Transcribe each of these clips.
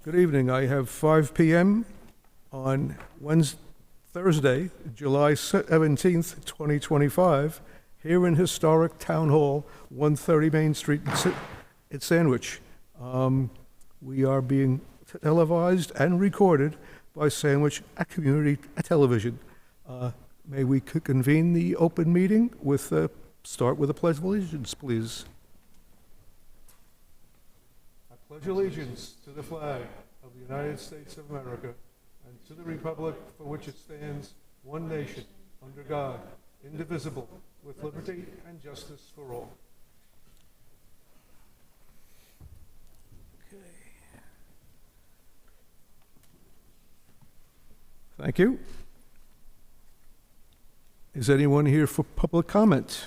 Good evening. I have 5 p.m. on Thursday, July 17th, 2025, here in historic Town Hall, 130 Main Street in Sandwich. We are being televised and recorded by Sandwich Community Television. May we convene the open meeting with start with a pledge of allegiance, please. I pledge allegiance to the flag of the United States of America and to the republic for which it stands, one nation, under God, indivisible, with liberty and justice for all. Okay. Thank you. Is anyone here for public comment?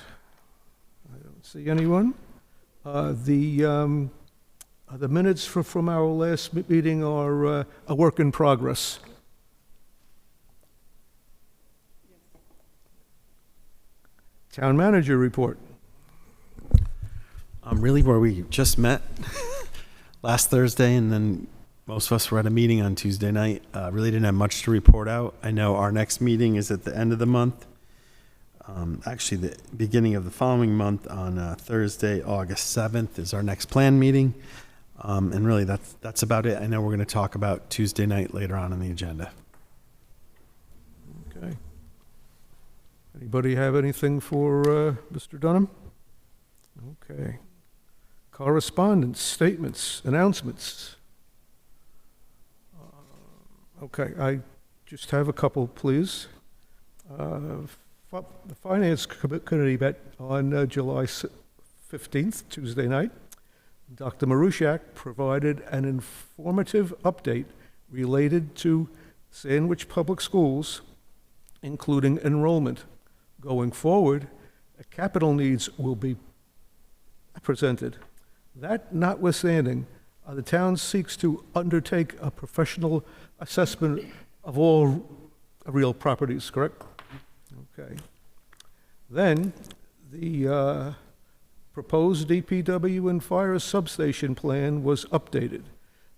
I don't see anyone. The minutes from our last meeting are a work in progress. Town manager report. Really where we just met last Thursday, and then most of us were at a meeting on Tuesday night. Really didn't have much to report out. I know our next meeting is at the end of the month. Actually, the beginning of the following month on Thursday, August 7th is our next planned meeting. And really that's about it. I know we're going to talk about Tuesday night later on in the agenda. Okay. Anybody have anything for Mr. Dunham? Okay. Correspondence, statements, announcements. Okay, I just have a couple, please. The Finance Committee met on July 15th, Tuesday night. Dr. Marushak provided an informative update related to Sandwich Public Schools, including enrollment. Going forward, capital needs will be presented. That notwithstanding, the town seeks to undertake a professional assessment of all real properties, correct? Okay. Then, the proposed DPW and Fire Substation Plan was updated.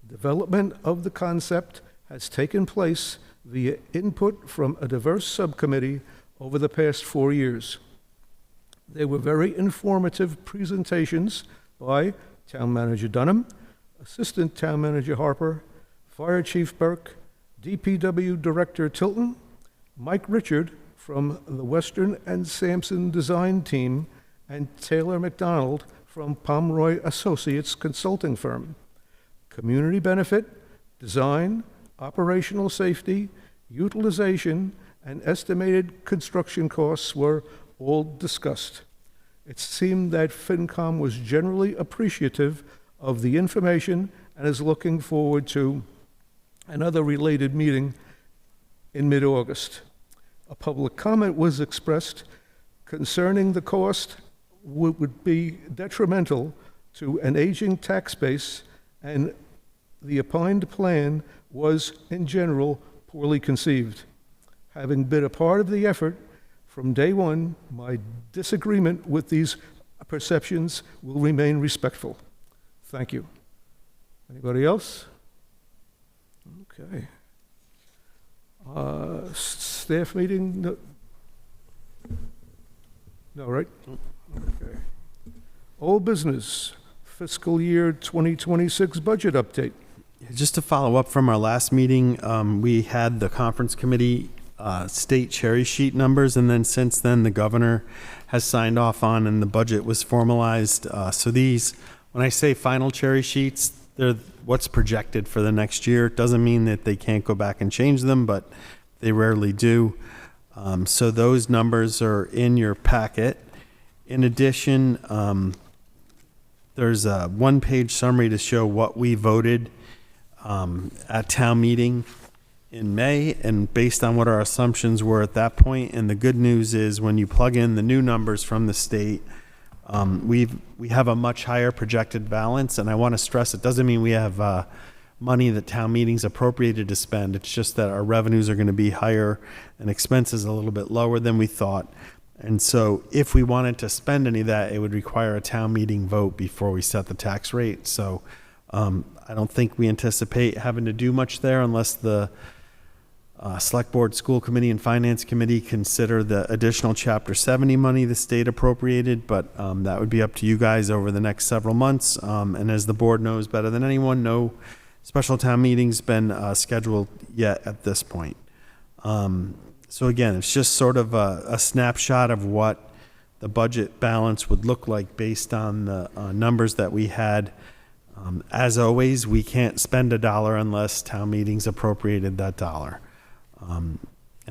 Development of the concept has taken place via input from a diverse subcommittee over the past 4 years. There were very informative presentations by Town Manager Dunham, Assistant Town Manager Harper, Fire Chief Burke, DPW Director Tilton, Mike Richard from the Western and Sampson Design Team, and Taylor McDonald from Pomeroy Associates Consulting Firm. Community benefit, design, operational safety, utilization, and estimated construction costs were all discussed. It seemed that FinCom was generally appreciative of the information and is looking forward to another related meeting in mid-August. A public comment was expressed concerning the cost would be detrimental to an aging tax base, and the opined plan was, in general, poorly conceived. Having been a part of the effort from day one, my disagreement with these perceptions will remain respectful. Thank you. Anybody else? Okay. Staff meeting? No, right? Okay. Old business, fiscal year 2026 budget update. Just to follow up from our last meeting, we had the conference committee state cherry sheet numbers, and then since then the governor has signed off on and the budget was formalized. So these, when I say final cherry sheets, they're what's projected for the next year. It doesn't mean that they can't go back and change them, but they rarely do. So those numbers are in your packet. In addition, there's a one-page summary to show what we voted at town meeting in May, and based on what our assumptions were at that point. And the good news is when you plug in the new numbers from the state, we have a much higher projected balance. And I want to stress, it doesn't mean we have money that town meeting's appropriated to spend. It's just that our revenues are going to be higher and expenses a little bit lower than we thought. And so if we wanted to spend any of that, it would require a town meeting vote before we set the tax rate. So I don't think we anticipate having to do much there unless the Select Board, School Committee, and Finance Committee consider the additional Chapter 70 money the state appropriated, but that would be up to you guys over the next several months. And as the board knows better than anyone, no special town meeting's been scheduled yet at this point. So again, it's just sort of a snapshot of what the budget balance would look like based on the numbers that we had. As always, we can't spend $1 unless town meeting's appropriated that dollar. And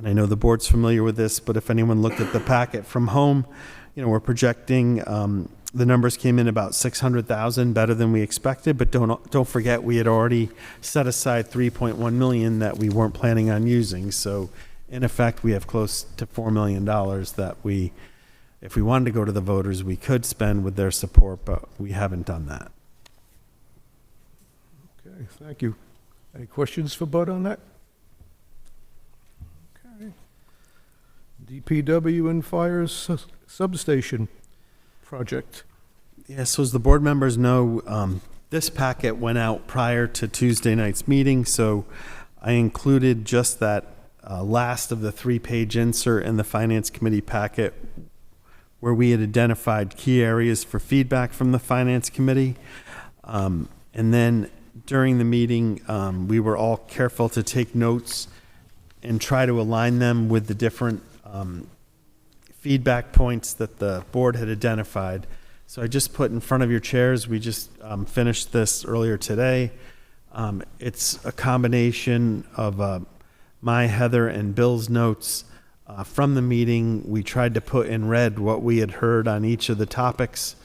I know the board's familiar with this, but if anyone looked at the packet from home, you know, we're projecting, the numbers came in about 600,000 better than we expected, but don't forget we had already set aside 3.1 million that we weren't planning on using. So in effect, we have close to $4 million that we, if we wanted to go to the voters, we could spend with their support, but we haven't done that. Okay, thank you. Any questions for Bud on that? Okay. DPW and Fire Substation Project. Yeah, so as the board members know, this packet went out prior to Tuesday night's meeting, so I included just that last of the 3-page insert in the Finance Committee packet where we had identified key areas for feedback from the Finance Committee. And then during the meeting, we were all careful to take notes and try to align them with the different feedback points that the board had identified. So I just put in front of your chairs, we just finished this earlier today. It's a combination of my, Heather, and Bill's notes from the meeting. We tried to put in red what we had heard on each of the topics.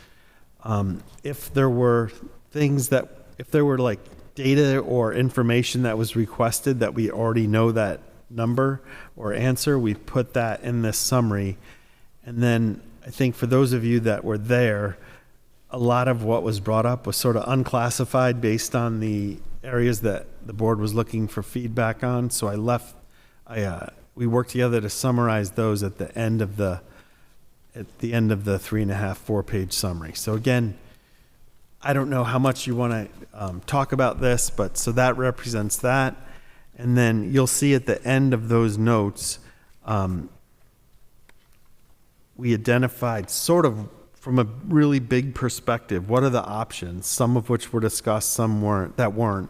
If there were things that, if there were like data or information that was requested that we already know that number or answer, we put that in this summary. And then I think for those of you that were there, a lot of what was brought up was sort of unclassified based on the areas that the board was looking for feedback on. So we worked together to summarize those at the end of the 3.5, 4-page summary. So again, I don't know how much you want to talk about this, but so that represents that. And then you'll see at the end of those notes, we identified sort of from a really big perspective, what are the options, some of which were discussed, some weren't.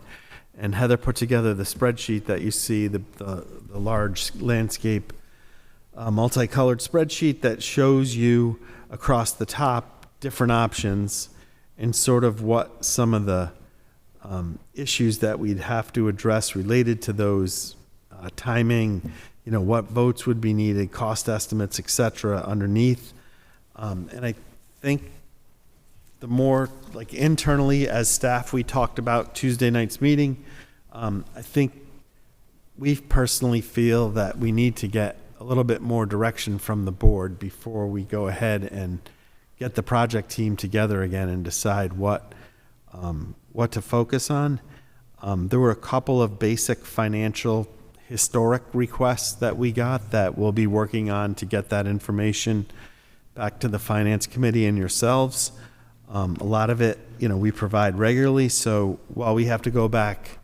And Heather put together the spreadsheet that you see, the large landscape multicolored spreadsheet that shows you across the top different options and sort of what some of the issues that we'd have to address related to those, timing, you know, what votes would be needed, cost estimates, et cetera, underneath. And I think the more, like internally as staff, we talked about Tuesday night's meeting. I think we personally feel that we need to get a little bit more direction from the board before we go ahead and get the project team together again and decide what to focus on. There were a couple of basic financial historic requests that we got that we'll be working on to get that information back to the Finance Committee and yourselves. A lot of it, you know, we provide regularly. So while we have to go back,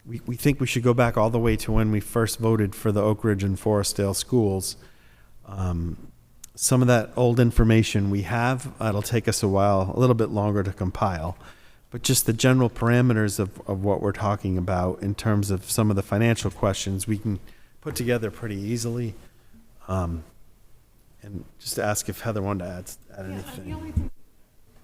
we think we should go back all the way to when we first voted for the Oak Ridge and Forestdale schools. Some of that old information we have, it'll take us a little bit longer to compile. But just the general parameters of what we're talking about in terms of some of the financial questions we can put together pretty easily. And just ask if Heather wanted to add anything.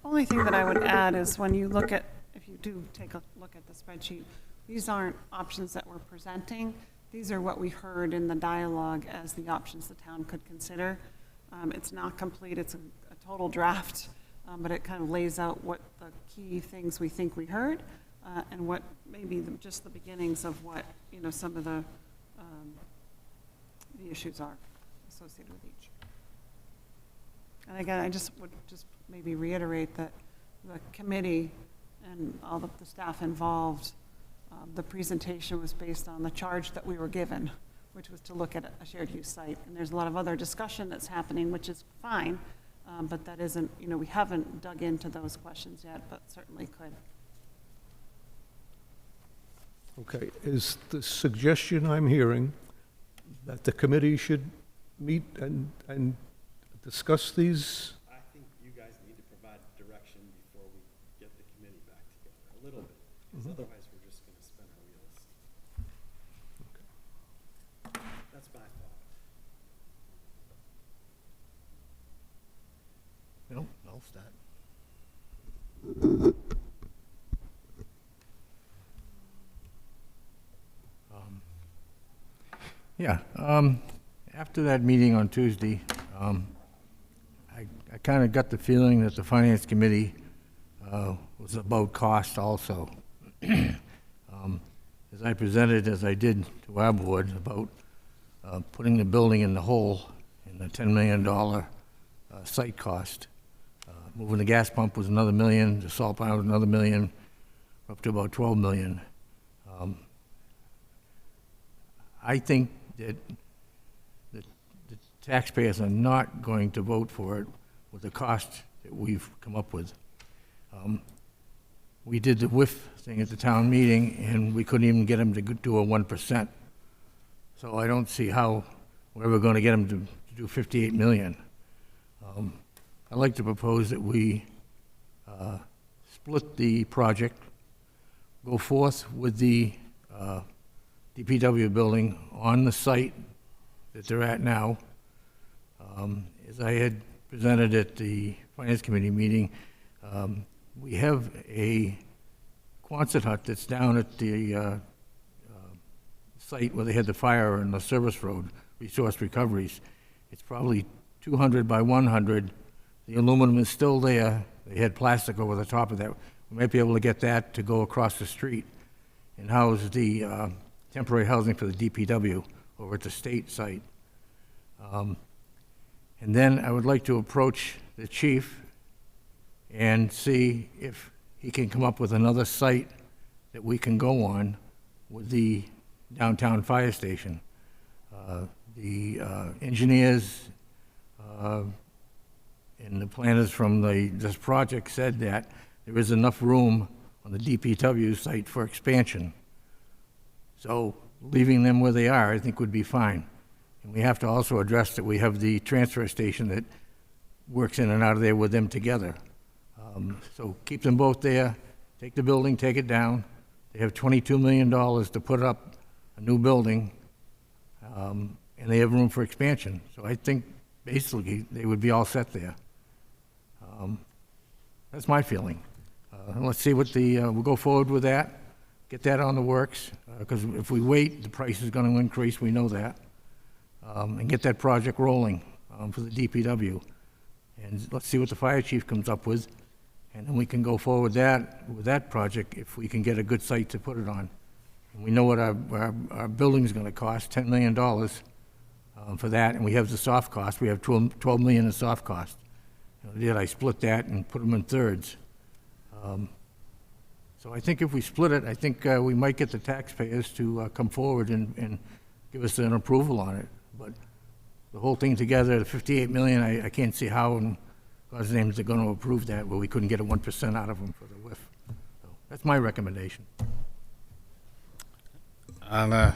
The only thing that I would add is when you look at, if you do take a look at the spreadsheet, these aren't options that we're presenting. These are what we heard in the dialogue as the options the town could consider. It's not complete, it's a total draft. But it kind of lays out what the key things we think we heard, and what maybe just the beginnings of what, you know, some of the issues are associated with each. And again, I just would just maybe reiterate that the committee and all of the staff involved, the presentation was based on the charge that we were given, which was to look at a shared use site. And there's a lot of other discussion that's happening, which is fine. But that isn't, you know, we haven't dug into those questions yet, but certainly could. Okay, is the suggestion I'm hearing that the committee should meet and discuss these? I think you guys need to provide direction before we get the committee back together, a little bit, because otherwise we're just gonna spin our wheels. That's my thought. No, I'll start. Yeah, after that meeting on Tuesday, I kind of got the feeling that the Finance Committee was about cost also. As I presented, as I did to our board, about putting the building in the hole in the $10 million site cost. Moving the gas pump was another $1 million, the salt pile was another $1 million, up to about $12 million. I think that the taxpayers are not going to vote for it with the cost that we've come up with. We did the whiff thing at the town meeting, and we couldn't even get them to do a 1%. So I don't see how we're ever going to get them to do 58 million. I'd like to propose that we split the project, go forth with the DPW building on the site that they're at now. As I had presented at the Finance Committee meeting, we have a Quonset hut that's down at the site where they had the fire and the service road, resource recoveries. It's probably 200 by 100. The aluminum is still there. They had plastic over the top of that. We might be able to get that to go across the street and house the temporary housing for the DPW over at the state site. And then I would like to approach the chief and see if he can come up with another site that we can go on with the downtown fire station. The engineers and the planners from this project said that there is enough room on the DPW site for expansion. So leaving them where they are, I think, would be fine. And we have to also address that we have the transfer station that works in and out of there with them together. So keep them both there, take the building, take it down. They have $22 million to put up a new building, and they have room for expansion. So I think basically they would be all set there. That's my feeling. Let's see what we'll go forward with that, get that on the works, because if we wait, the price is going to increase, we know that, and get that project rolling for the DPW. And let's see what the fire chief comes up with, and then we can go forward with that project if we can get a good site to put it on. And we know what our building is going to cost, $10 million for that, and we have the soft cost. We have $12 million in soft cost. Did I split that and put them in thirds? So I think if we split it, I think we might get the taxpayers to come forward and give us an approval on it. But the whole thing together, the 58 million, I can't see how in God's name they're going to approve that, where we couldn't get a 1% out of them for the whiff. So that's my recommendation. I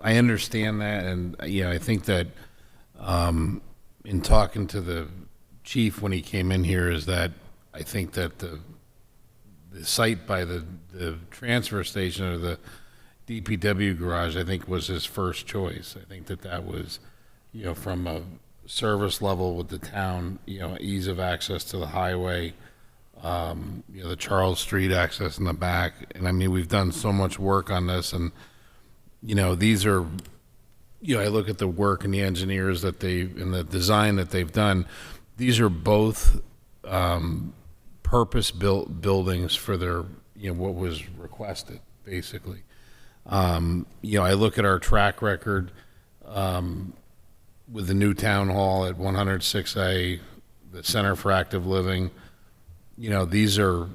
understand that, and I think that in talking to the chief when he came in here, is that I think that the site by the transfer station or the DPW garage, I think, was his first choice. I think that was, from a service level with the town, ease of access to the highway, the Charles Street access in the back. And I mean, we've done so much work on this, and these are, I look at the work and the engineers and the design that they've done. These are both purpose-built buildings for their, what was requested, basically. I look at our track record with the new town hall at 106A, the Center for Active Living. These are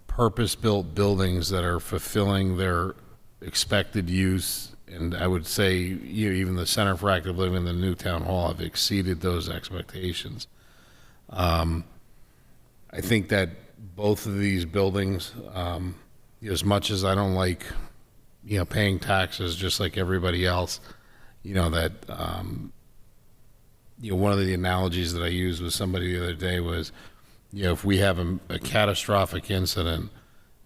purpose-built buildings that are fulfilling their expected use, and I would say even the Center for Active Living and the new town hall have exceeded those expectations. I think that both of these buildings, as much as I don't like, paying taxes just like everybody else, that, one of the analogies that I used with somebody the other day was, if we have a catastrophic incident,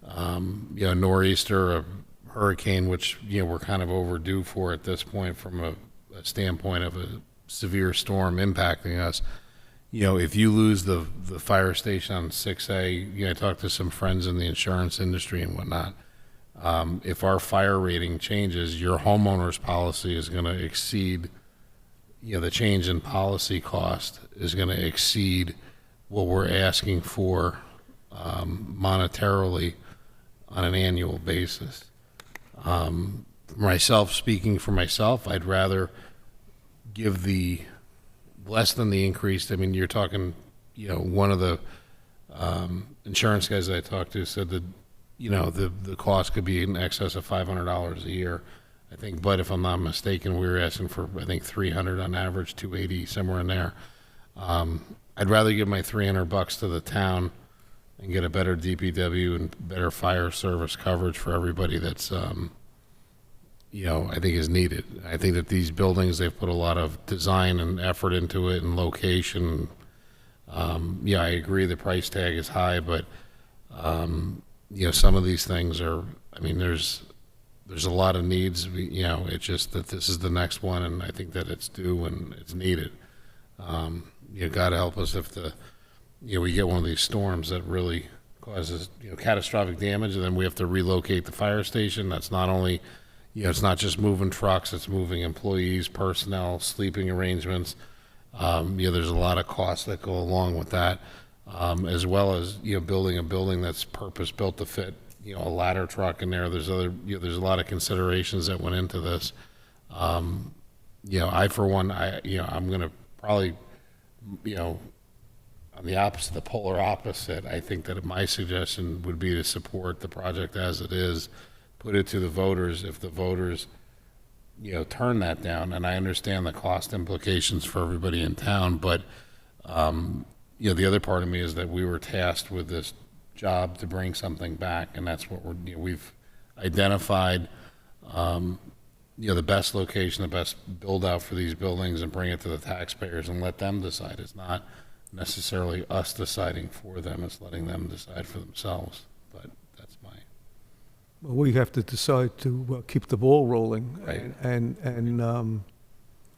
a nor'easter, a hurricane, which, we're kind of overdue for at this point from a standpoint of a severe storm impacting us. If you lose the fire station on 6A, I talked to some friends in the insurance industry and whatnot. If our fire rating changes, your homeowner's policy is going to exceed, the change in policy cost is going to exceed what we're asking for monetarily on an annual basis. Speaking for myself, I'd rather give the less than the increased. I mean, you're talking, one of the insurance guys that I talked to said that, the cost could be in excess of $500 a year, I think. But if I'm not mistaken, we were asking for, I think, $300 on average, $280, somewhere in there. I'd rather give my $300 to the town and get a better DPW and better fire service coverage for everybody that's, I think is needed. I think that these buildings, they've put a lot of design and effort into it and location. I agree the price tag is high, but, some of these things are, there's a lot of needs. It's just that this is the next one, and I think that it's due and it's needed. God help us if we get one of these storms that really causes, catastrophic damage, and then we have to relocate the fire station. That's not only, it's not just moving trucks, it's moving employees, personnel, sleeping arrangements. There's a lot of costs that go along with that, as well as, building a building that's purpose-built to fit, a ladder truck in there. There's other, there's a lot of considerations that went into this. I, for one, I'm going to probably, on the opposite, the polar opposite, I think that my suggestion would be to support the project as it is, put it to the voters. If the voters, turn that down, and I understand the cost implications for everybody in town, but, the other part of me is that we were tasked with this job to bring something back, and that's what we've identified, the best location, the best build out for these buildings, and bring it to the taxpayers and let them decide. It's not necessarily us deciding for them, it's letting them decide for themselves. But that's my... Well, we have to decide to keep the ball rolling. Right. And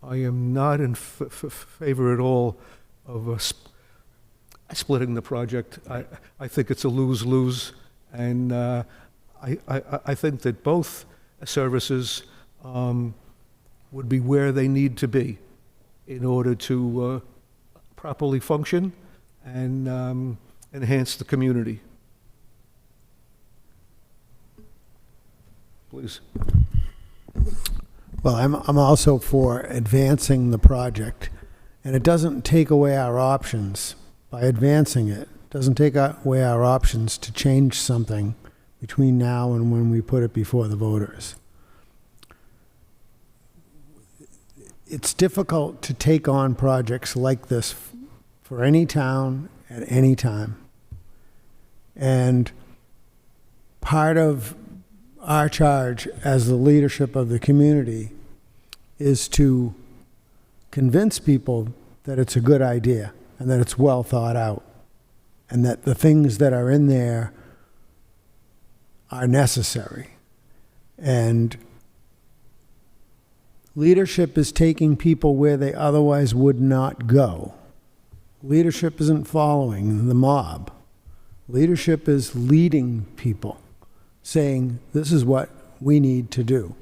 I am not in favor at all of splitting the project. I think it's a lose-lose, and I think that both services would be where they need to be in order to properly function and enhance the community. Please. Well, I'm also for advancing the project, and it doesn't take away our options by advancing it. It doesn't take away our options to change something between now and when we put it before the voters. It's difficult to take on projects like this for any town at any time. And part of our charge as the leadership of the community is to convince people that it's a good idea and that it's well thought out and that the things that are in there are necessary. And leadership is taking people where they otherwise would not go. Leadership isn't following the mob. Leadership is leading people, saying, this is what we need to do.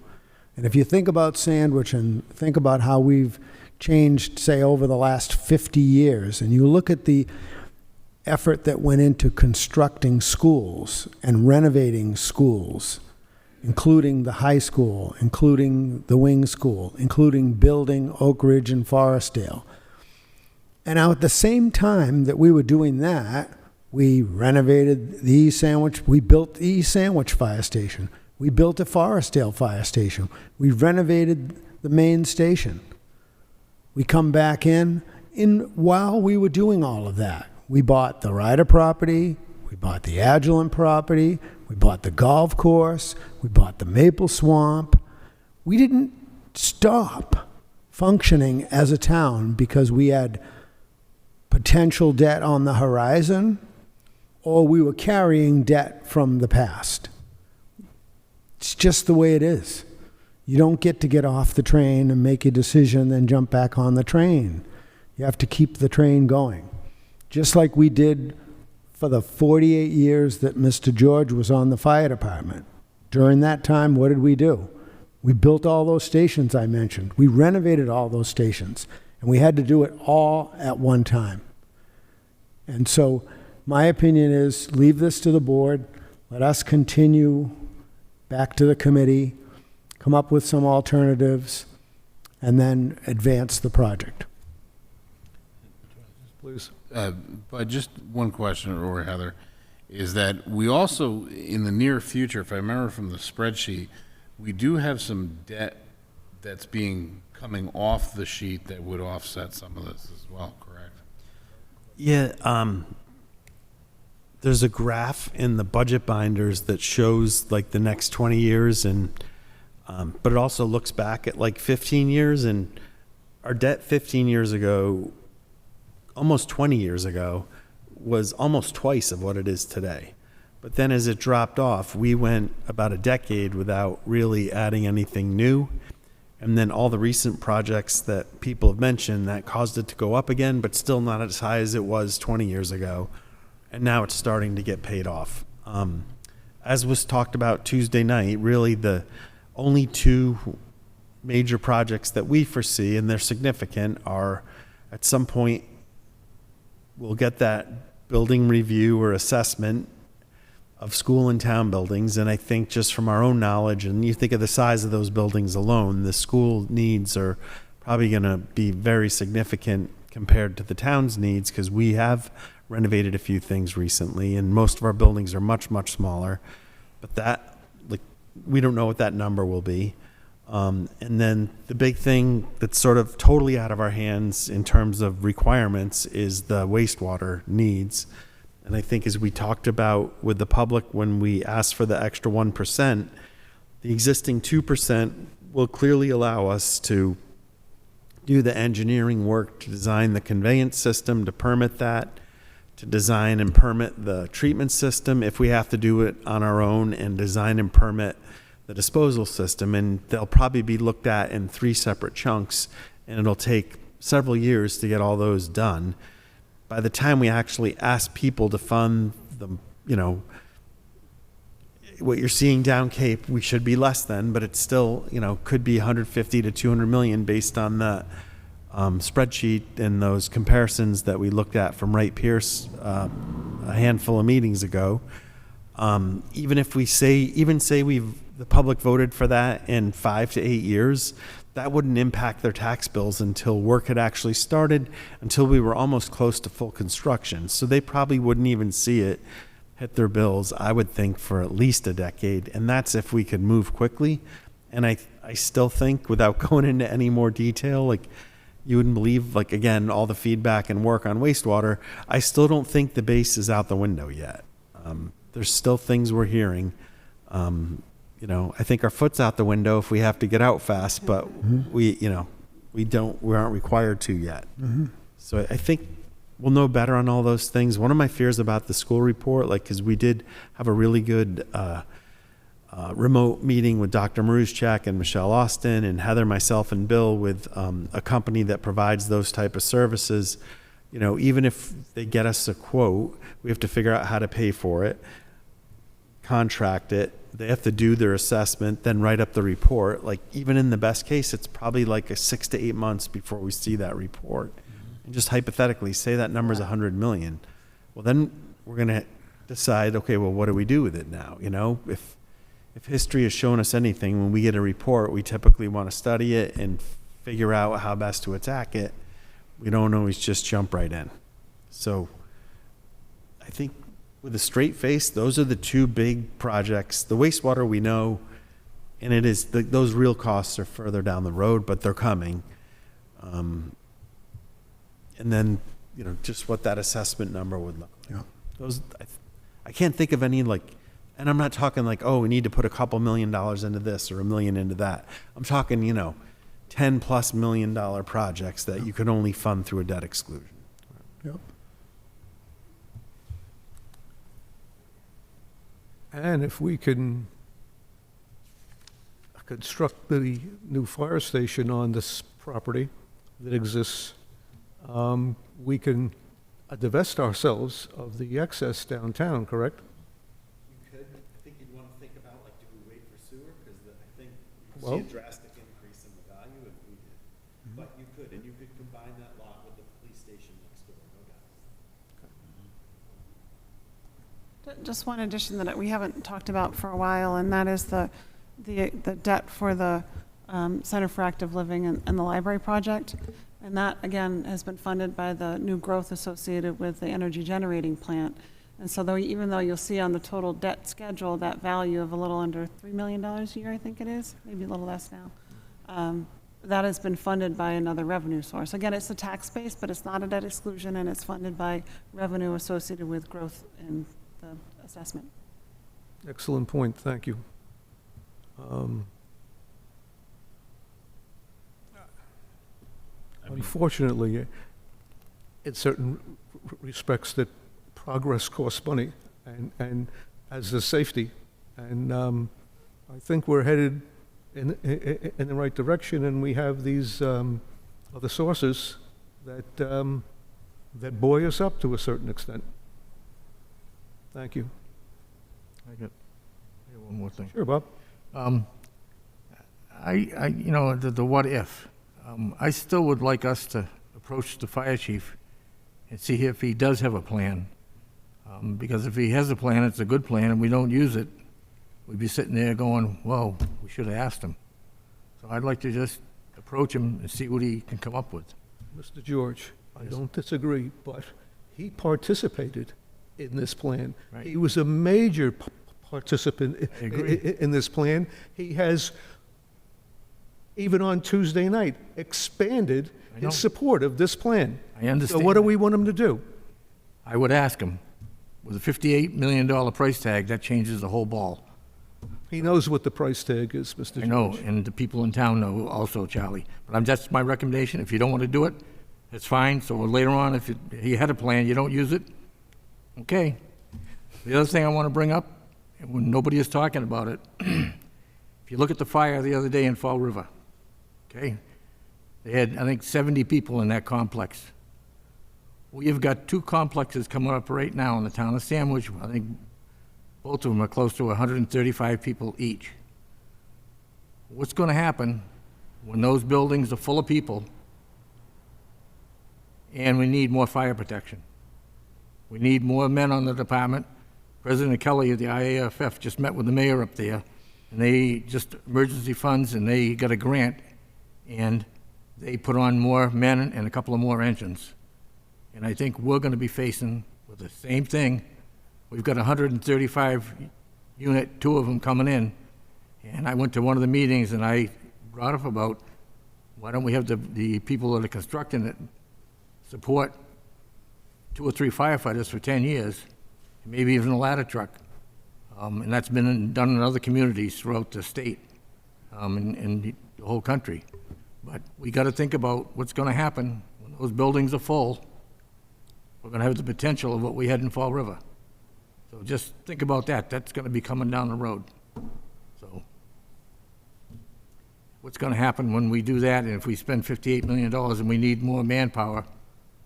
And if you think about Sandwich and think about how we've changed, say, over the last 50 years, and you look at the effort that went into constructing schools and renovating schools, including the high school, including the wing school, including building Oak Ridge and Forestdale. And now at the same time that we were doing that, we renovated the East Sandwich, we built the East Sandwich Fire Station, we built a Forestdale Fire Station, we renovated the main station. We come back in while we were doing all of that, we bought the Ryder property, we bought the Agilent property, we bought the golf course, we bought the maple swamp. We didn't stop functioning as a town because we had potential debt on the horizon or we were carrying debt from the past. It's just the way it is. You don't get off the train and make a decision, then jump back on the train. You have to keep the train going. Just like we did for the 48 years that Mr. George was on the fire department. During that time, what did we do? We built all those stations I mentioned. We renovated all those stations. And we had to do it all at one time. And so my opinion is leave this to the board. Let us continue back to the committee, come up with some alternatives, and then advance the project. Please. But just one question, Aurora, Heather, is that we also, in the near future, if I remember from the spreadsheet, we do have some debt that's coming off the sheet that would offset some of this as well, correct? Yeah, there's a graph in the budget binders that shows like the next 20 years, and but it also looks back at like 15 years, and our debt 15 years ago, almost 20 years ago, was almost twice of what it is today. But then as it dropped off, we went about a decade without really adding anything new. And then all the recent projects that people have mentioned, that caused it to go up again, but still not as high as it was 20 years ago. And now it's starting to get paid off. As was talked about Tuesday night, really the only two major projects that we foresee, and they're significant, are at some point we'll get that building review or assessment of school and town buildings. And I think just from our own knowledge, and you think of the size of those buildings alone, the school needs are probably going to be very significant compared to the town's needs, because we have renovated a few things recently and most of our buildings are much, much smaller. But that, like, we don't know what that number will be. And then the big thing that's sort of totally out of our hands in terms of requirements is the wastewater needs. And I think as we talked about with the public when we asked for the extra 1%, the existing 2% will clearly allow us to do the engineering work to design the conveyance system, to permit that, to design and permit the treatment system if we have to do it on our own, and design and permit the disposal system. And they'll probably be looked at in 3 separate chunks, and it'll take several years to get all those done. By the time we actually ask people to fund the, you know, what you're seeing down Cape, we should be less than, but it's still, you know, could be 150 to 200 million based on the spreadsheet and those comparisons that we looked at from Wright Pierce a handful of meetings ago. Even if we say the public voted for that in 5 to 8 years, that wouldn't impact their tax bills until work had actually started, until we were almost close to full construction. So they probably wouldn't even see it hit their bills, I would think, for at least a decade. And that's if we could move quickly. And I still think, without going into any more detail, like, you wouldn't believe, like, again, all the feedback and work on wastewater, I still don't think the base is out the window yet. There's still things we're hearing. You know, I think our foot's out the window if we have to get out fast, but we aren't required to yet. So I think we'll know better on all those things. One of my fears about the school report, like, because we did have a really good remote meeting with Dr. Maruschak and Michelle Austin and Heather, myself, and Bill with a company that provides those type of services. You know, even if they get us a quote, we have to figure out how to pay for it, contract it. They have to do their assessment, then write up the report. Like, even in the best case, it's probably like 6 to 8 months before we see that report. And just hypothetically, say that number's 100 million. Well, then we're going to decide, okay, well, what do we do with it now? You know, if history has shown us anything, when we get a report, we typically want to study it and figure out how best to attack it. We don't always just jump right in. So I think with a straight face, those are the 2 big projects. The wastewater, we know, and it is those real costs are further down the road, but they're coming. And then, you know, just what that assessment number would look like. Yeah. Those, I can't think of any like And I'm not talking like, oh, we need to put a couple $1 million into this or $1 million into that. I'm talking, you know, $10+ million projects that you could only fund through a debt exclusion. Yep. And if we can construct the new fire station on this property that exists, we can divest ourselves of the excess downtown, correct? You could, I think you'd want to think about, like, do we wait for sewer? Because I think you'd Well- see a drastic increase in the value if we did. But you could, and you could combine that lot with the police station next door, no doubt. Just one addition that we haven't talked about for a while, and that is the debt for the Center for Active Living and the library project. And that, again, has been funded by the new growth associated with the energy generating plant. And so even though you'll see on the total debt schedule, that value of a little under $3 million a year, I think it is, maybe a little less now, that has been funded by another revenue source. Again, it's a tax base, but it's not a debt exclusion, and it's funded by revenue associated with growth in the assessment. Excellent point, thank you. Unfortunately, in certain respects, that progress costs money, and as does safety. And I think we're headed in the right direction, and we have these other sources that buoy us up to a certain extent. Thank you. I got one more thing. Sure, Bob. You know, the what if. I still would like us to approach the fire chief and see if he does have a plan. Because if he has a plan, it's a good plan, and we don't use it, we'd be sitting there going, well, we should have asked him. So I'd like to just approach him and see what he can come up with. Mr. George, I Yes. don't disagree, but he participated in this plan. Right. He was a major participant I agree. in this plan. He has, even on Tuesday night, expanded I know. his support of this plan. I understand. So what do that. we want him to do? I would ask him, with a $58 million price tag, that changes the whole ball. He knows what the price tag is, Mr. George. I know, and the people in town know also, Charlie. But that's my recommendation. If you don't want to do it, it's fine. So later on, if he had a plan, you don't use it, okay. The other thing I want to bring up, and when nobody is talking about it, if you look at the fire the other day in Fall River, okay, they had, I think, 70 people in that complex. We have got 2 complexes coming up right now in the town of Sandwich. I think both of them are close to 135 people each. What's going to happen when those buildings are full of people and we need more fire protection? We need more men on the department. President Kelly of the IAFF just met with the mayor up there, and they just emergency funds, and they got a grant, and they put on more men and a couple of more engines. And I think we're going to be facing with the same thing. We've got 135 unit, 2 of them coming in. And I went to one of the meetings and I brought up about, why don't we have the people that are constructing it support 2 or 3 firefighters for 10 years, maybe even a ladder truck. And that's been done in other communities throughout the state, and the whole country. But we got to think about what's going to happen when those buildings are full. We're going to have the potential of what we had in Fall River. So just think about that. That's going to be coming down the road. So what's going to happen when we do that, and if we spend $58 million and we need more manpower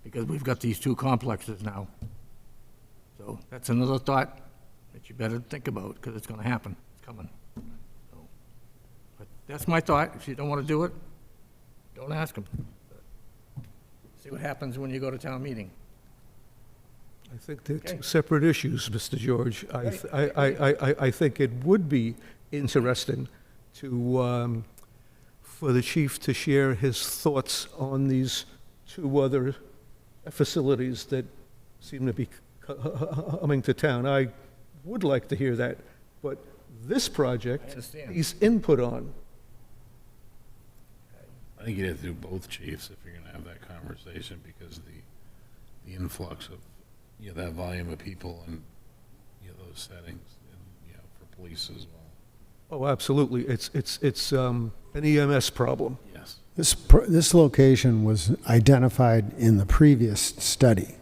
because we've got these 2 complexes now? So that's another thought that you better think about, because it's going to happen. It's coming. So, but that's my thought. If you don't want to do it, don't ask them. See what happens when you go to town meeting. I think they're Okay. 2 separate issues, Mr. George. I think it would be interesting to, for the chief to share his thoughts on these 2 other facilities that seem to be coming to town. I would like to hear that, but this I project, understand. he's input on. I think you'd have to do both, chiefs, if you're gonna have that conversation, because the influx of, you know, that volume of people and, you know, those settings, and, you know, police as well. Oh, absolutely. It's an EMS problem. Yes. This location was identified in the previous study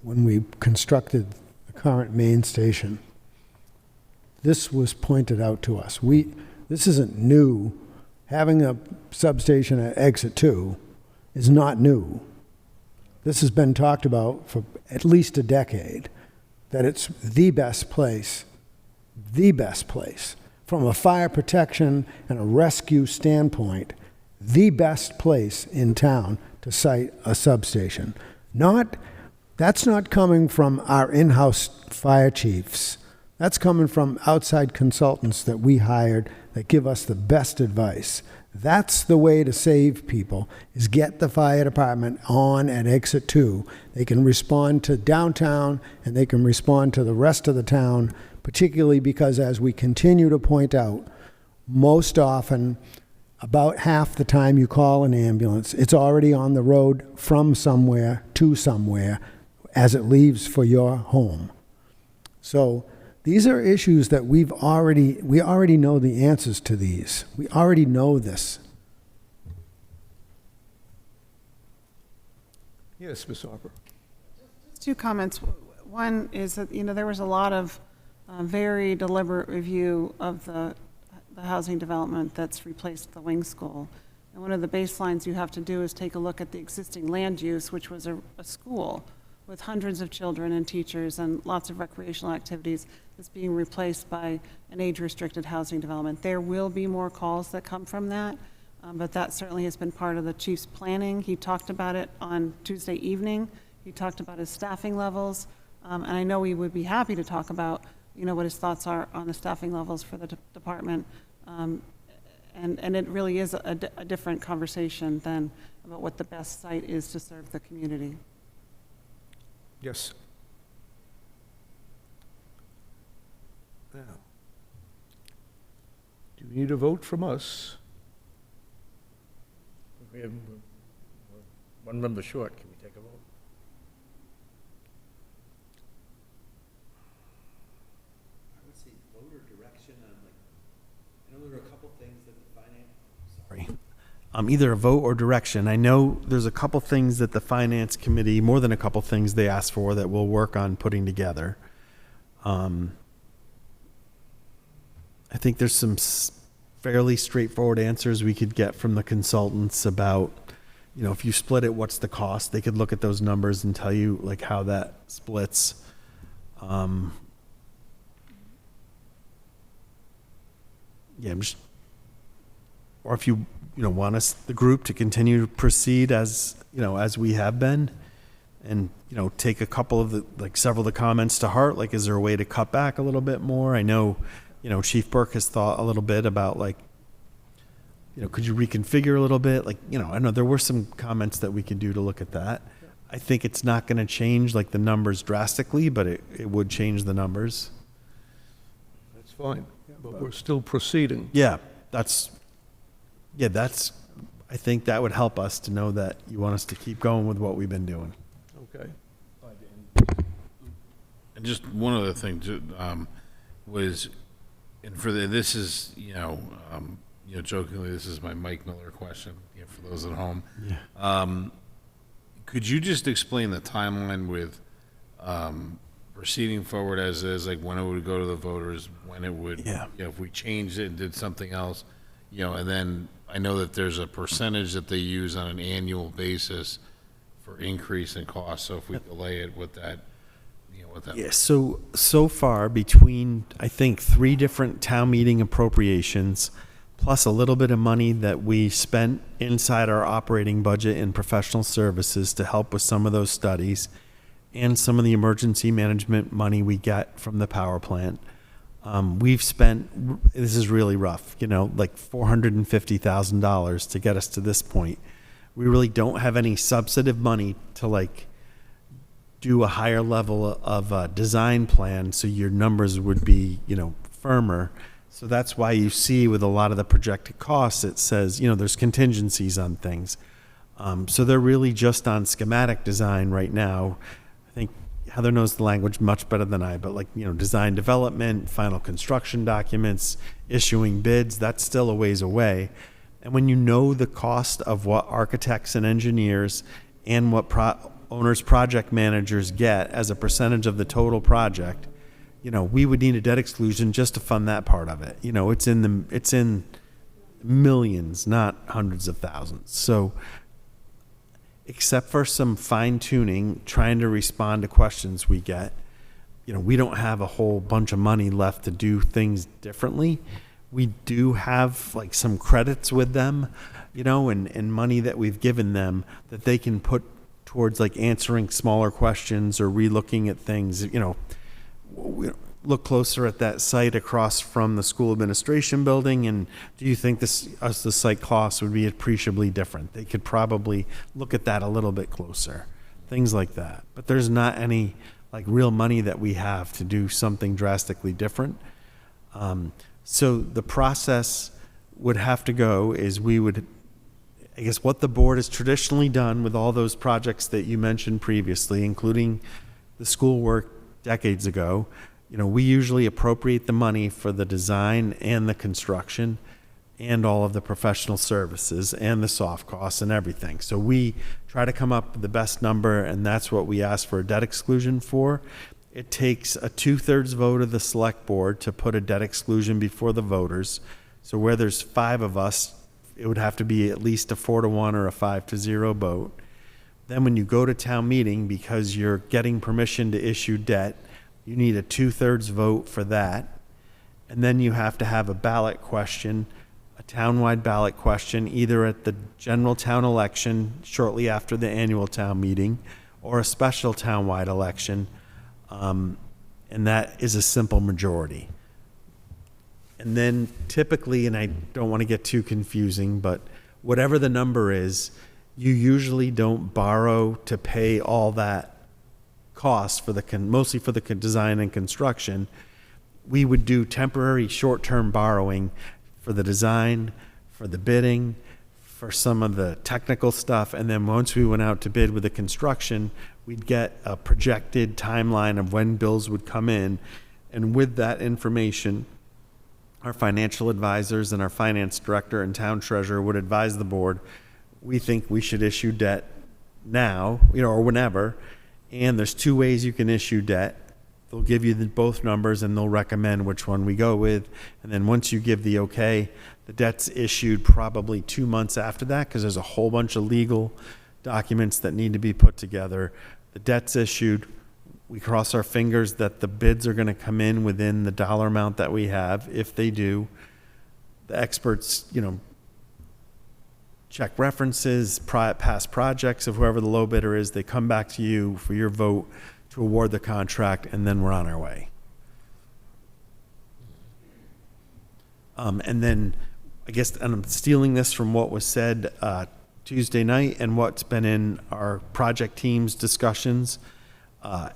when we constructed the current main station. This was pointed out to us. This isn't new. Having a substation at Exit 2 is not new. This has been talked about for at least a decade, that it's the best place from a fire protection and a rescue standpoint, the best place in town to site a substation. That's not coming from our in-house fire chiefs. That's coming from outside consultants that we hired that give us the best advice. That's the way to save people, is get the fire department on at Exit 2. They can respond to downtown and they can respond to the rest of the town, particularly because, as we continue to point out, most often, about half the time you call an ambulance, it's already on the road from somewhere to somewhere as it leaves for your home. So these are issues that we already know the answers to these. We already know this. Yes, Ms. Harper. Two comments. One is that, there was a lot of very deliberate review of the housing development that's replaced the wing school. And one of the baselines you have to do is take a look at the existing land use, which was a school with hundreds of children and teachers and lots of recreational activities that's being replaced by an age-restricted housing development. There will be more calls that come from that, but that certainly has been part of the chief's planning. He talked about it on Tuesday evening. He talked about his staffing levels, and I know he would be happy to talk about, what his thoughts are on the staffing levels for the department. And it really is a different conversation than about what the best site is to serve the community. Yes. Now, do we need a vote from us? We have one member short. Can we take a vote? I would say vote or direction on, I know there are a couple things that the finance. Sorry. Either a vote or direction. I know there's a couple things that the finance committee, more than a couple things they asked for, that we'll work on putting together. I think there's some fairly straightforward answers we could get from the consultants about, if you split it, what's the cost? They could look at those numbers and tell you how that splits. Or if you want us, the group, to continue to proceed as we have been, and take a couple of several of the comments to heart. Is there a way to cut back a little bit more? I know, Chief Burke has thought a little bit about could you reconfigure a little bit? I know there were some comments that we could do to look at that. I think it's not going to change the numbers drastically, but it would change the numbers. That's fine, but we're still proceeding. That's, I think that would help us to know that you want us to keep going with what we've been doing. Okay. And just one other thing was, and this is, jokingly, this is my Mike Miller question, for those at home. Yeah. Could you just explain the timeline with proceeding forward as is, when it would go to the voters, when it would, if we changed it and did something else, and then I know that there's a percentage that they use on an annual basis for increase in cost. So if we delay it, what that. Yeah, so far, between, I think, 3 different town meeting appropriations, plus a little bit of money that we spent inside our operating budget in professional services to help with some of those studies, and some of the emergency management money we get from the power plant, we've spent, this is really rough, $450,000 to get us to this point. We really don't have any substantive money to do a higher level of design plan, so your numbers would be, firmer. So that's why you see with a lot of the projected costs, it says, there's contingencies on things. So they're really just on schematic design right now. I think Heather knows the language much better than I, but like, design development, final construction documents, issuing bids, that's still a ways away. And when you know the cost of what architects and engineers and what owners, project managers get as a percentage of the total project, we would need a debt exclusion just to fund that part of it. It's in millions, not hundreds of thousands. So except for some fine tuning, trying to respond to questions we get, we don't have a whole bunch of money left to do things differently. We do have like some credits with them, and money that we've given them that they can put towards like answering smaller questions or relooking at things. We look closer at that site across from the school administration building, and do you think the site costs would be appreciably different? They could probably look at that a little bit closer, things like that. But there's not any like real money that we have to do something drastically different. So the process would have to go is I guess what the board has traditionally done with all those projects that you mentioned previously, including the school work decades ago, we usually appropriate the money for the design and the construction and all of the professional services and the soft costs and everything. So we try to come up with the best number, and that's what we ask for a debt exclusion for. It takes a 2/3 vote of the select board to put a debt exclusion before the voters. So where there's 5 of us, it would have to be at least a 4-1 or a 5-0 vote. Then when you go to town meeting, because you're getting permission to issue debt, you need a 2/3 vote for that. And then you have to have a ballot question, a townwide ballot question, either at the general town election shortly after the annual town meeting or a special townwide election. And that is a simple majority. And then typically, and I don't want to get too confusing, but whatever the number is, you usually don't borrow to pay all that cost for mostly for the design and construction. We would do temporary short-term borrowing for the design, for the bidding, for some of the technical stuff, and then once we went out to bid with the construction, we'd get a projected timeline of when bills would come in, and with that information, our financial advisors and our finance director and town treasurer would advise the board, we think we should issue debt now, or whenever, and there's 2 ways you can issue debt. They'll give you both numbers and they'll recommend which one we go with. And then once you give the okay, the debt's issued probably 2 months after that, because there's a whole bunch of legal documents that need to be put together. The debt's issued. We cross our fingers that the bids are going to come in within the dollar amount that we have. If they do, the experts, check references, past projects of whoever the low bidder is. They come back to you for your vote to award the contract, and then we're on our way. And then, I guess, and I'm stealing this from what was said Tuesday night and what's been in our project team's discussions.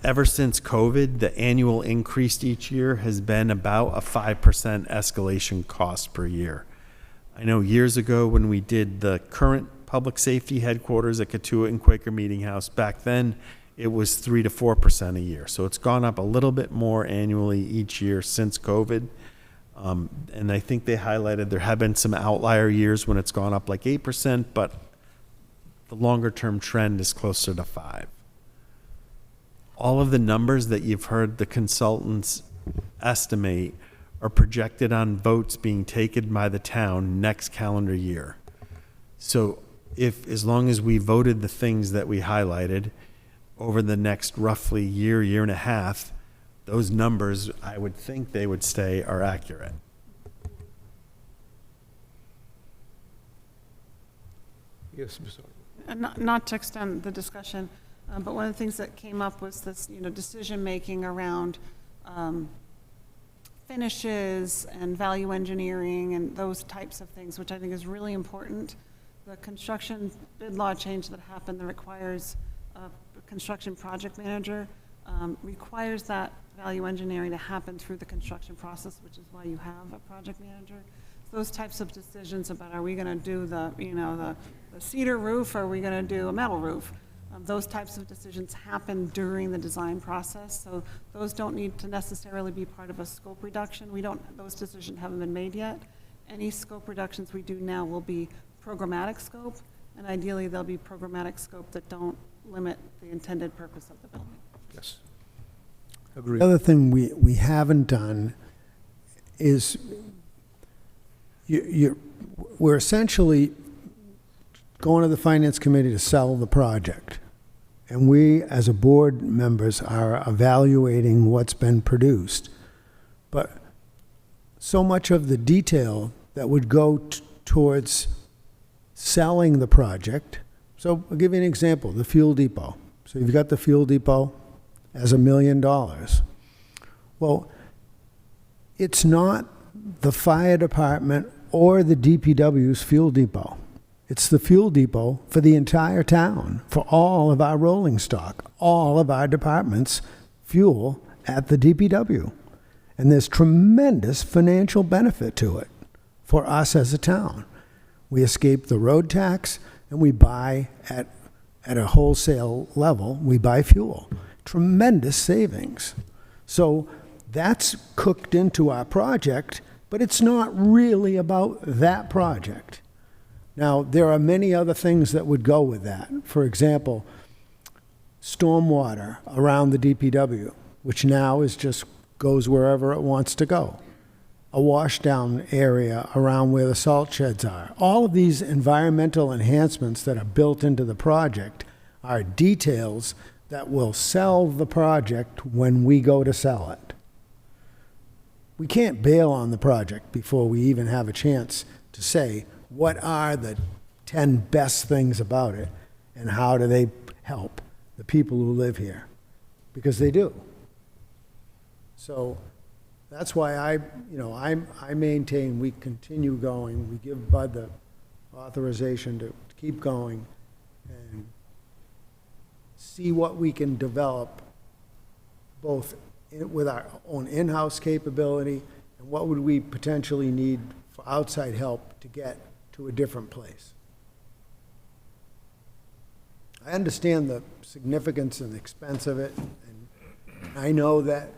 Ever since COVID, the annual increase each year has been about a 5% escalation cost per year. I know years ago when we did the current public safety headquarters at Katuah and Quaker Meeting House, back then it was 3 to 4% a year. So it's gone up a little bit more annually each year since COVID. And I think they highlighted there have been some outlier years when it's gone up like 8%, but the longer term trend is closer to 5%. All of the numbers that you've heard the consultants estimate are projected on votes being taken by the town next calendar year. So as long as we voted the things that we highlighted over the next roughly year and a half, those numbers, I would think they would stay, are accurate. Yes, Ms. Harden. And not to extend the discussion, but one of the things that came up was this, decision-making around finishes and value engineering and those types of things, which I think is really important. The construction bid law change that happened that requires a construction project manager requires that value engineering to happen through the construction process, which is why you have a project manager. So those types of decisions about, are we going to do the cedar roof, or are we going to do a metal roof? Those types of decisions happen during the design process, so those don't need to necessarily be part of a scope reduction. Those decisions haven't been made yet. Any scope reductions we do now will be programmatic scope, and ideally they'll be programmatic scope that don't limit the intended purpose of the building. Yes. Agreed. The other thing we haven't done is we're essentially going to the Finance Committee to sell the project. And we, as a board members, are evaluating what's been produced. But so much of the detail that would go towards selling the project. So I'll give you an example, the fuel depot. So you've got the fuel depot as $1 million. Well, it's not the fire department or the DPW's fuel depot. It's the fuel depot for the entire town, for all of our rolling stock, all of our departments' fuel at the DPW. And there's tremendous financial benefit to it for us as a town. We escape the road tax, and we buy at a wholesale level, we buy fuel. Tremendous savings. So that's cooked into our project, but it's not really about that project. Now, there are many other things that would go with that. For example, stormwater around the DPW, which now is just goes wherever it wants to go. A washdown area around where the salt sheds are. All of these environmental enhancements that are built into the project are details that will sell the project when we go to sell it. We can't bail on the project before we even have a chance to say, what are the 10 best things about it, and how do they help the people who live here? Because they do. So that's why I maintain we continue going. We give Bud the authorization to keep going and see what we can develop, both with our own in-house capability and what would we potentially need for outside help to get to a different place. I understand the significance and expense of it, and I know that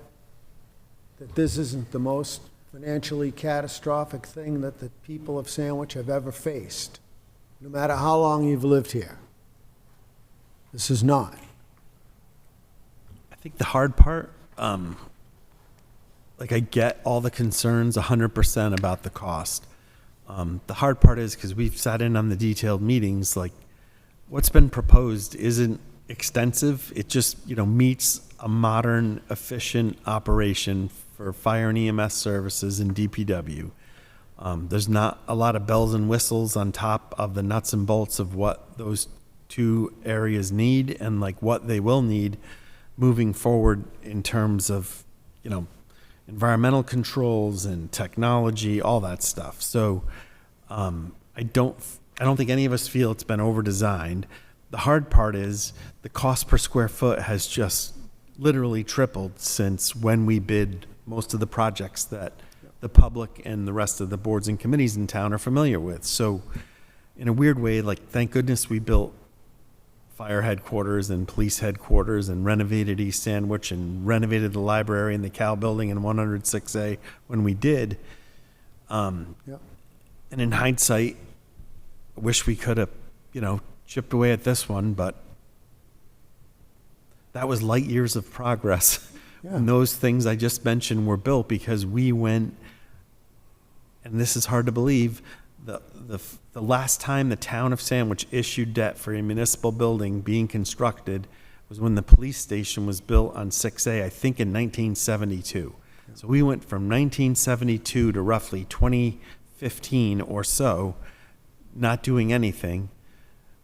this isn't the most financially catastrophic thing that the people of Sandwich have ever faced, no matter how long you've lived here. This is not. I think the hard part, I get all the concerns 100% about the cost. The hard part is, because we've sat in on the detailed meetings, what's been proposed isn't extensive. It just, meets a modern, efficient operation for fire and EMS services in DPW. There's not a lot of bells and whistles on top of the nuts and bolts of what those two areas need and what they will need moving forward in terms of, environmental controls and technology, all that stuff. So I don't think any of us feel it's been over-designed. The hard part is the cost per square foot has just literally tripled since when we bid most of the projects that the public and the rest of the boards and committees in town are familiar with. So in a weird way, thank goodness we built fire headquarters and police headquarters and renovated East Sandwich and renovated the library and the Cal building in 106A when we did. And in hindsight, I wish we could have, chipped away at this one, but that was light years of progress. Yeah. And those things I just mentioned were built because we went, and this is hard to believe, the last time the town of Sandwich issued debt for a municipal building being constructed was when the police station was built on 6A, I think in 1972. So we went from 1972 to roughly 2015 or so, not doing anything,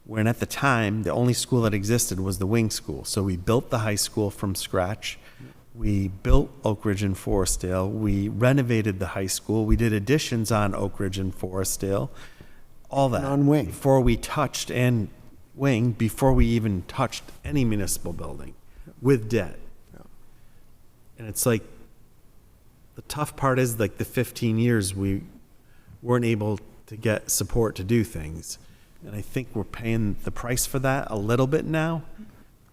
when at the time, the only school that existed was the wing school. So we built the high school from scratch. We built Oak Ridge and Forestdale. We renovated the high school. We did additions on Oak Ridge and Forestdale. All that. And on Wing. Before we touched, and Wing, before we even touched any municipal building with debt. Yeah. And it's the tough part is the 15 years we weren't able to get support to do things. And I think we're paying the price for that a little bit now.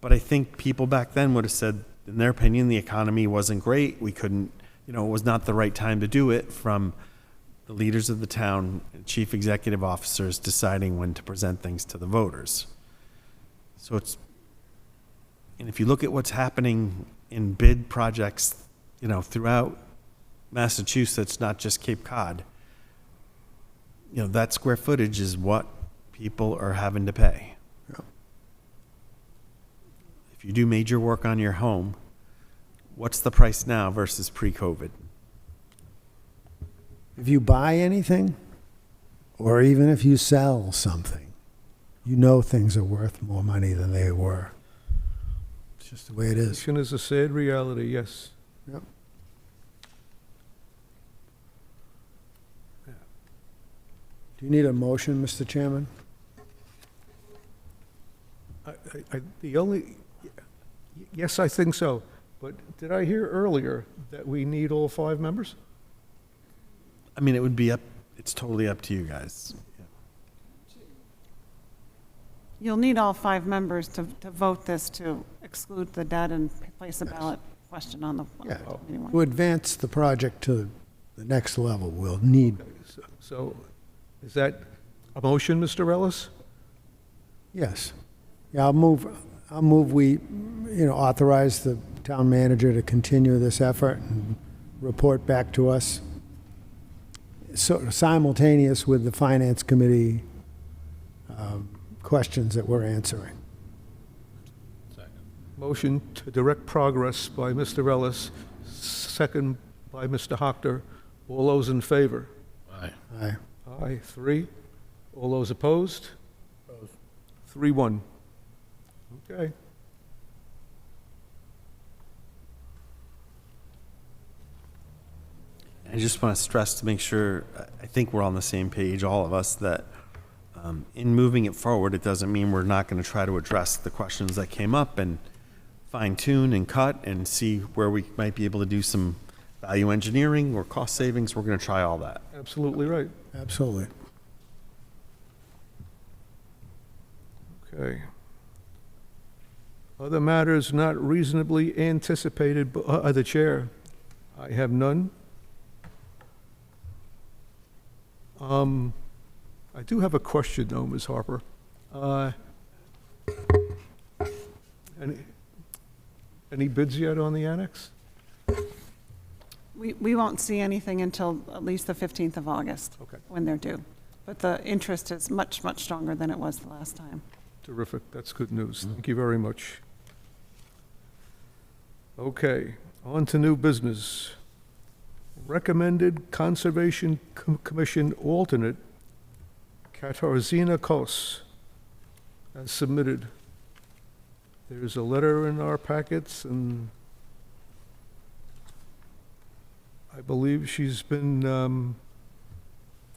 But I think people back then would have said, in their opinion, the economy wasn't great. We couldn't, it was not the right time to do it, from the leaders of the town, chief executive officers deciding when to present things to the voters. So and if you look at what's happening in bid projects, throughout Massachusetts, not just Cape Cod, that square footage is what people are having to pay. Yeah. If you do major work on your home, what's the price now versus pre-COVID? If you buy anything, or even if you sell something, things are worth more money than they were. It's just the way it is. Inflation is a sad reality, yes. Yep. Do you need a motion, Mr. Chairman? Yes, I think so. But did I hear earlier that we need all 5 members? I mean, it's totally up to you guys. You'll need all 5 members to vote this to exclude the debt and place a ballot question on the Yeah. committee warrant. To advance the project to the next level, we'll need, So is that a motion, Mr. Ellis? yes. Yeah, I'll move we, authorize the town manager to continue this effort and report back to us, so simultaneous with the finance committee questions that we're answering. Second. Motion to direct progress by Mr. Ellis, second by Mr. Hockter. All those in favor? Aye. Aye. Aye, 3. All those opposed? 3-1. Okay. I just want to stress to make sure, I think we're on the same page, all of us, that in moving it forward, it doesn't mean we're not going to try to address the questions that came up and fine tune and cut and see where we might be able to do some value engineering or cost savings. We're going to try all that. Absolutely right. Absolutely. Okay. Other matters not reasonably anticipated by the chair? I have none. I do have a question, though, Ms. Harper. Any bids yet on the annex? We won't see anything until at least the 15th of August. Okay. When they're due. But the interest is much, much stronger than it was the last time. Terrific. That's good news. Thank you very much. Okay, on to new business. Recommended Conservation Commission alternate, Katarzyna Kos, as submitted. There's a letter in our packets, and I believe she's been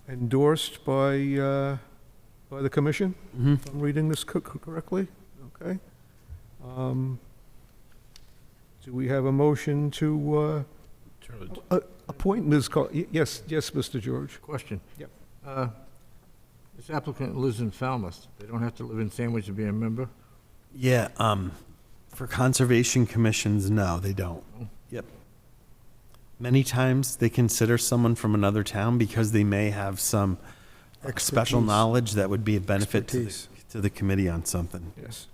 endorsed by the commission, if I'm reading this correctly. Okay. Do we have a motion to appoint Ms. Kos? Yes, Mr. George. Question. Yep. This applicant lives in Falmouth. They don't have to live in Sandwich to be a member? Yeah, for conservation commissions, no, they don't. Yep. Many times they consider someone from another town because they may have some special Expertise. knowledge that would be a benefit Expertise. to the committee on something. Yes.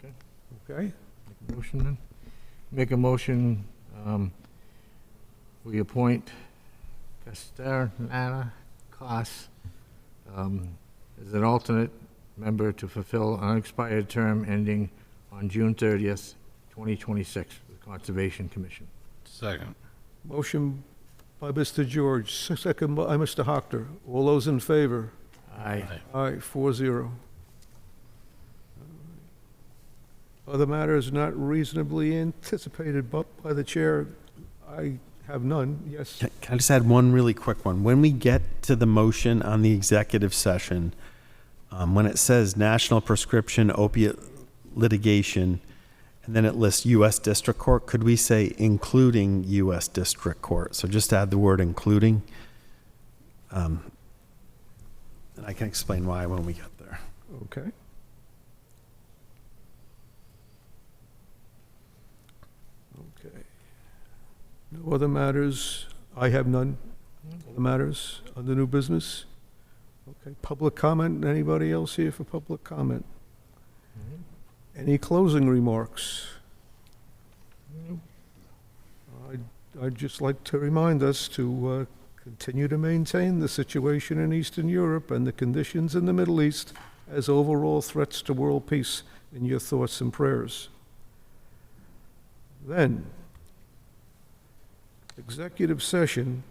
Okay. Okay. Motion then? Make a motion, we appoint Katarzyna Kos as an alternate member to fulfill an unexpired term ending on June 30th, 2026, with the Conservation Commission. Second. Motion by Mr. George, second by Mr. Hockter. All those in favor? Aye. Aye, 4-0. Other matters not reasonably anticipated by the chair? I have none, yes. Can I just add one really quick one? When we get to the motion on the executive session, when it says National Prescription Opiate Litigation, and then it lists U.S. District Court, could we say including U.S. District Court? So just add the word including. And I can explain why when we get there. Okay. Okay. No other matters? I have none. Other matters on the new business? Okay, public comment, anybody else here for public comment? Any closing remarks? I'd just like to remind us to continue to maintain the situation in Eastern Europe and the conditions in the Middle East as overall threats to world peace in your thoughts and prayers. Then, executive session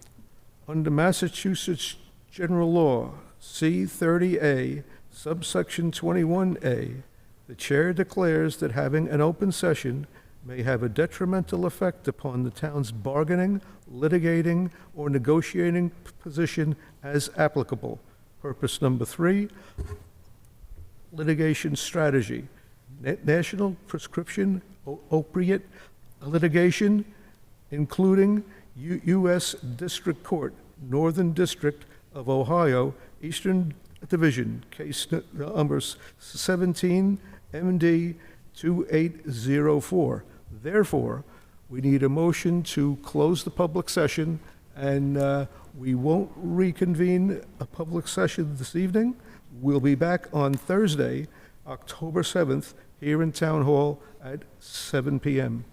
under Massachusetts General Law, C-30A, subsection 21A, the chair declares that having an open session may have a detrimental effect upon the town's bargaining, litigating, or negotiating position as applicable. Purpose number 3, litigation strategy. National prescription opiate litigation, including U.S. District Court, Northern District of Ohio, Eastern Division, case number 17 MD 2804. Therefore, we need a motion to close the public session, and we won't reconvene a public session this evening. We'll be back on Thursday, October 7th, here in Town Hall at 7 p.m.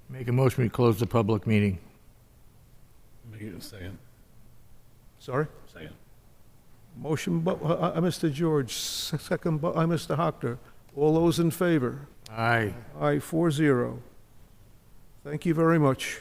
Make a motion, we close the public meeting. Make it a second. Sorry? Second. Motion by Mr. George, second by Mr. Hockner. All those in favor? Aye. Aye, 4-0. Thank you very much.